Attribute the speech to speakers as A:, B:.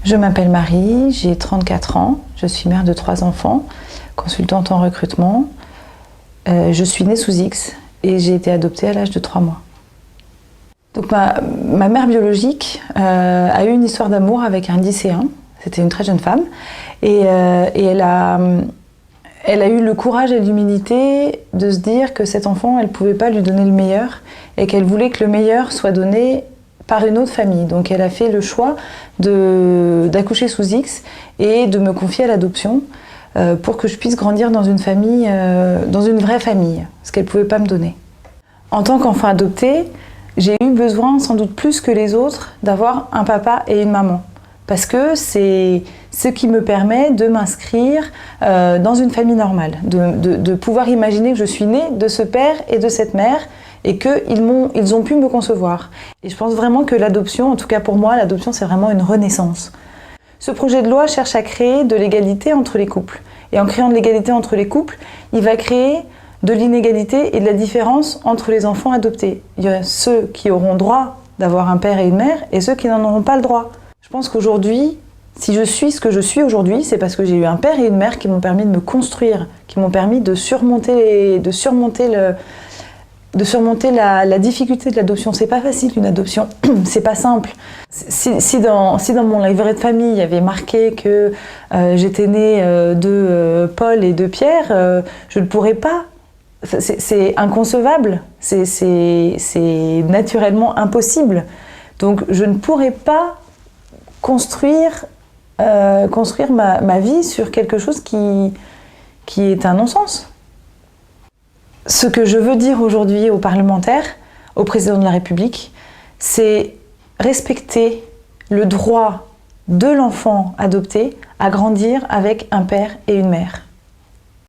A: Je m'appelle Marie, j'ai 34 ans, je suis mère de 3 enfants, consultante en recrutement. Je suis née sous X et j'ai été adoptée à l'âge de 3 mois. Donc ma mère biologique a eu une histoire d'amour avec un lycéen, c'était une très jeune femme, et elle a eu le courage et l'humilité de se dire que cet enfant, elle ne pouvait pas lui donner le meilleur et qu'elle voulait que le meilleur soit donné par une autre famille. Donc elle a fait le choix d'accoucher sous X et de me confier à l'adoption pour que je puisse grandir dans une famille, dans une vraie famille, ce qu'elle ne pouvait pas me donner. En tant qu'enfant adopté, j'ai eu besoin, sans doute plus que les autres, d'avoir un papa et une maman. Parce que c'est ce qui me permet de m'inscrire dans une famille normale, de pouvoir imaginer que je suis née de ce père et de cette mère et qu'ils ont pu me concevoir. Et je pense vraiment que l'adoption, en tout cas pour moi, l'adoption c'est vraiment une renaissance. Ce projet de loi cherche à créer de l'égalité entre les couples. Et en créant de l'égalité entre les couples, il va créer de l'inégalité et de la différence entre les enfants adoptés. Il y a ceux qui auront droit d'avoir un père et une mère et ceux qui n'en auront pas le droit. Je pense qu'aujourd'hui, si je suis ce que je suis aujourd'hui, c'est parce que j'ai eu un père et une mère qui m'ont permis de me construire, qui m'ont permis de surmonter la difficulté de l'adoption. C'est pas facile une adoption, c'est pas simple. Si dans mon livret de famille il y avait marqué que j'étais née de Paul et de Pierre, je ne pourrais pas. C'est inconcevable, c'est naturellement impossible. Donc je ne pourrais pas construire ma vie sur quelque chose qui est un non-sens. Ce que je veux dire aujourd'hui aux parlementaires, au président de la République, c'est respecter le droit de l'enfant adopté à grandir avec un père et une mère.